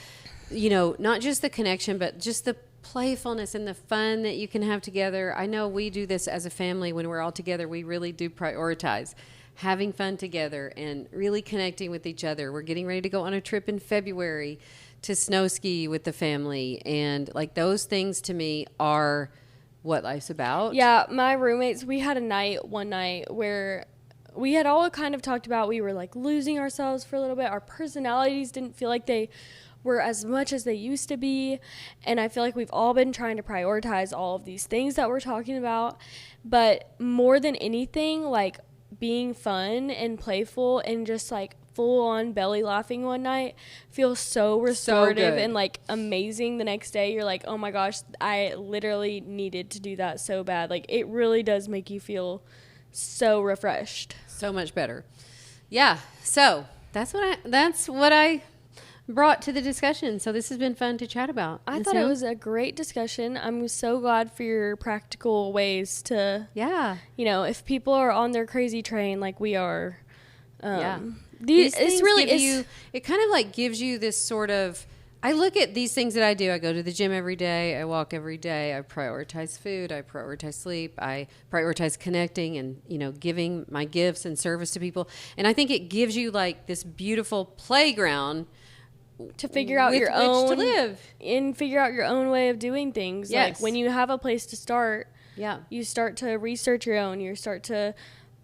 you know, not just the connection, but just the playfulness and the fun that you can have together. I know we do this as a family when we're all together. We really do prioritize having fun together and really connecting with each other. We're getting ready to go on a trip in February to snow ski with the family. And like those things to me are what life's about. Yeah, my roommates, we had one night where we had all kind of talked about we were like losing ourselves for a little bit. Our personalities didn't feel like they were as much as they used to be. And I feel like we've all been trying to prioritize all of these things that we're talking about. But more than anything, like being fun and playful and just like full on belly laughing one night feels so restorative and like amazing the next day. You're like, oh my gosh, I literally needed to do that so bad. Like it really does make you feel so refreshed. So much better. Yeah. So that's what I brought to the discussion. So this has been fun to chat about. I thought it was a great discussion. I'm so glad for your practical ways to, you know, if people are on their crazy train like we are, These things it kind of like gives you this sort of, I look at these things that I do. I go to the gym every day. I walk every day. I prioritize food. I prioritize sleep. I prioritize connecting and, you know, giving my gifts and service to people. And I think it gives you like this beautiful playground to figure out your own, to live and figure out your own way of doing things. Yes. Like when you have a place to start, you start to research your own. You start to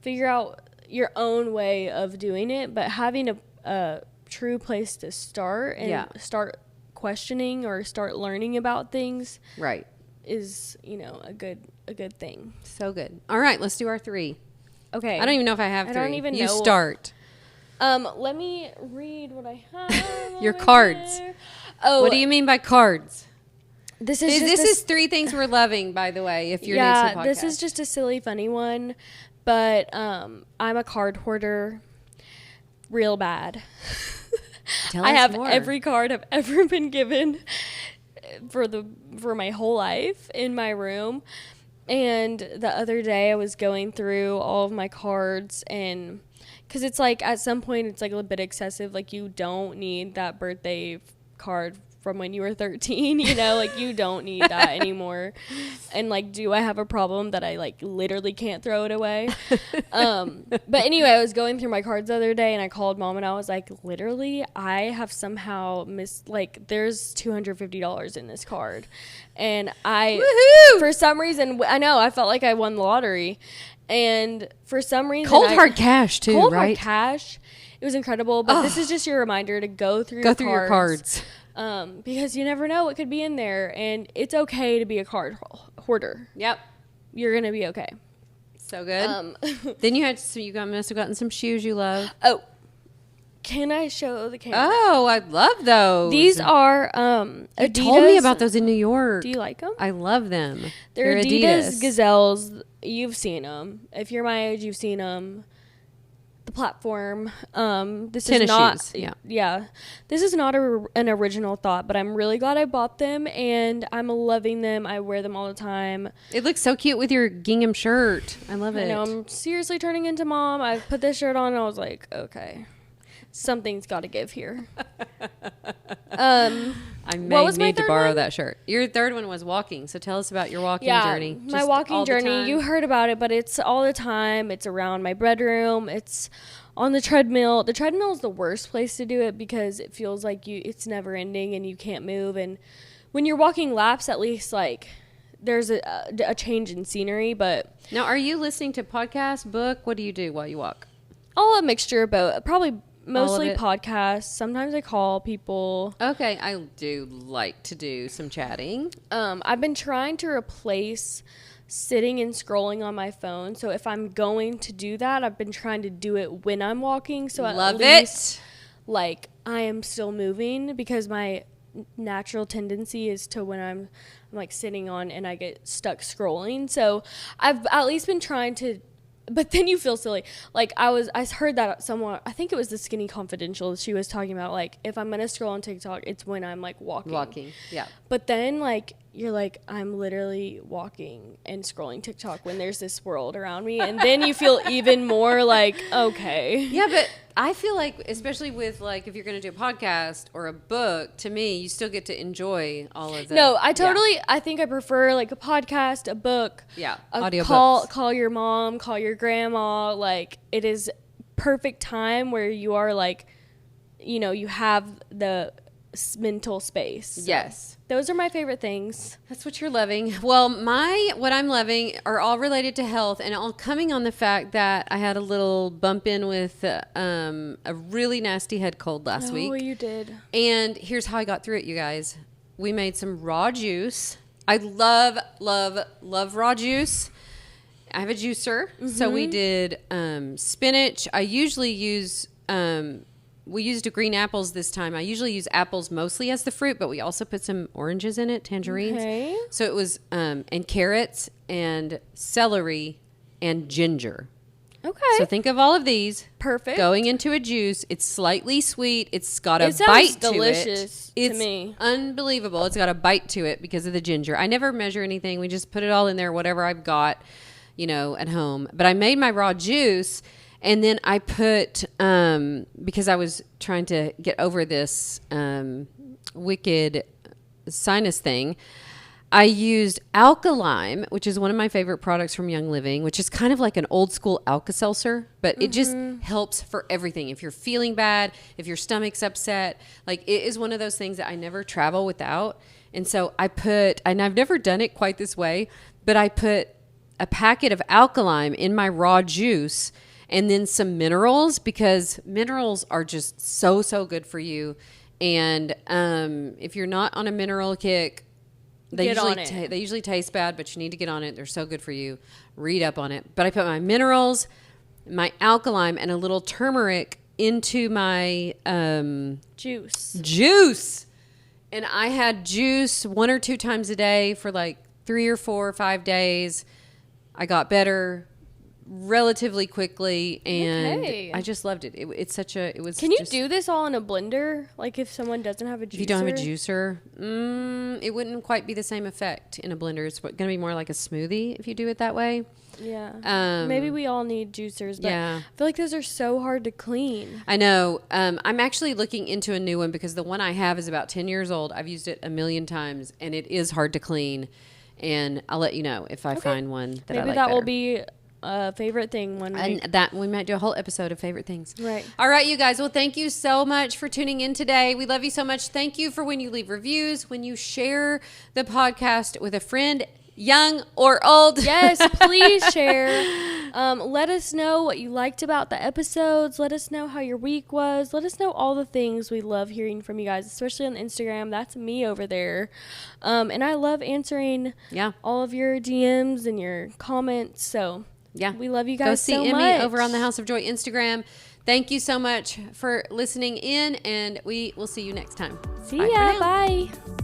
figure out your own way of doing it, but having a true place to start and start questioning or start learning about things is, you know, a good thing. So good. All right, let's do our 3. Okay. I don't even know if I have 3. I don't even know. You start. Let me read what I have. Your cards. There. Oh, what do you mean by cards? This is 3 things we're loving, by the way, if you're new to the podcast. This is just a silly, funny one. But I'm a card hoarder real bad. Tell I us have more. every card I've ever been given for my whole life in my room. And the other day I was going through all of my cards, and because it's like at some point it's like a little bit excessive. Like, you don't need that birthday card from when you were 13, you know, like you don't need that anymore. And like, do I have a problem that I like literally can't throw it away? But anyway, I was going through my cards the other day and I called mom and I was like, literally, I have somehow missed, like, there's $250 in this card. And Woohoo! for some reason, I know, I felt like I won the lottery. And for some reason, Cold hard cash too, cold right? hard cash. It was incredible. But this is just your reminder to go through your cards. Because you never know what could be in there, and it's okay to be a card hoarder. Yep. You're gonna be okay. So good. Then must have gotten some shoes you love. Oh, can I show the camera? Oh, I love those. These are You Adidas. told me about those in New York. Do you like them? I love them. They're Adidas Gazelles. You've seen them. If you're my age, you've seen them. The platform. This Tennis is not. shoes. Yeah. This is not an original thought, but I'm really glad I bought them, and I'm loving them. I wear them all the time. It looks so cute with your gingham shirt. I love it. I know, I'm seriously turning into mom. I put this shirt on and I was like, okay, something's got to give here. I may need to borrow that shirt. Your third one was walking, so tell us about your walking journey. My walking journey, you heard about it, but it's all the time. It's around my bedroom. It's on the treadmill. The treadmill is the worst place to do it because it feels like it's never ending and you can't move. And when you're walking laps, at least like there's a change in scenery. But now, are you listening to podcast, book? What do you do while you walk? All a mixture of both. Probably mostly podcasts. Sometimes I call people. Okay, I do like to do some chatting. I've been trying to replace sitting and scrolling on my phone. So if I'm going to do that, I've been trying to do it when I'm walking. So at least, like, I am still moving, because my natural tendency is to when I'm like sitting on and I get stuck scrolling. So I've at least been trying to. But then you feel silly. Like, I heard that someone, I think it was the Skinny Confidential, she was talking about, like, if I'm going to scroll on TikTok, it's when I'm, like, walking. Yeah. But then, like, you're like, I'm literally walking and scrolling TikTok when there's this world around me. And then you feel even more like, okay. Yeah, but I feel like, especially with, like, if you're going to do a podcast or a book, to me, you still get to enjoy all of that. No, I think I prefer, like, a podcast, a book. Yeah, audiobooks. Call your mom, call your grandma. Like, it is perfect time where you are, like, you know, you have the mental space. So yes. Those are my favorite things. That's what you're loving. Well, what I'm loving are all related to health, and all coming on the fact that I had a little bump in with a really nasty head cold last week. Oh, you did. And here's how I got through it, you guys. We made some raw juice. I love, love, love raw juice. I have a juicer. Mm-hmm. So we did spinach. I usually use... we used green apples this time. I usually use apples mostly as the fruit, but we also put some oranges in it, tangerines. Okay. So it was, and carrots and celery and ginger. Okay. So think of all of these. Perfect. Going into a juice. It's slightly sweet. It's got a bite to it. Delicious to it's me. Unbelievable. It's got a bite to it because of the ginger. I never measure anything. We just put it all in there, whatever I've got, at home. But I made my raw juice. And then I put, because I was trying to get over this wicked sinus thing, I used Alkalime, which is one of my favorite products from Young Living, which is kind of like an old school Alka-Seltzer, but it just helps for everything. If you're feeling bad, if your stomach's upset, like, it is one of those things that I never travel without. And so and I've never done it quite this way, but I put a packet of Alkalime in my raw juice, and then some minerals, because minerals are just so, so good for you. And if you're not on a mineral kick, they usually taste bad, but you need to get on it. They're so good for you. Read up on it. But I put my minerals, my Alkalime, and a little turmeric into my juice. And I had juice 1 or 2 times a day for like 3 or 4 or 5 days. I got better. relatively quickly, and Okay. I just loved it. It's such a, it was. Can you just, do this all in a blender? Like if someone doesn't have a juicer? If you don't have a juicer, it wouldn't quite be the same effect in a blender. It's going to be more like a smoothie if you do it that way. Yeah. Maybe we all need juicers, but yeah. I feel like those are so hard to clean. I know. I'm actually looking into a new one because the one I have is about 10 years old. I've used it a million times, and it is hard to clean. And I'll let you know if I find one that I like Maybe that better. will be a favorite thing when And that we might do a whole episode of favorite things. Right. All right, you guys. Well, thank you so much for tuning in today. We love you so much. Thank you for when you leave reviews, when you share the podcast with a friend, young or old. Yes, please share. Let us know what you liked about the episodes. Let us know how your week was. Let us know all the things. We love hearing from you guys, especially on Instagram. That's me over there. And I love answering all of your DMs and your comments. So yeah, we love you guys Go see so Emmy much. over on the House of Joy Instagram. Thank you so much for listening in, and we will see you next time. See Bye for ya. now. Bye.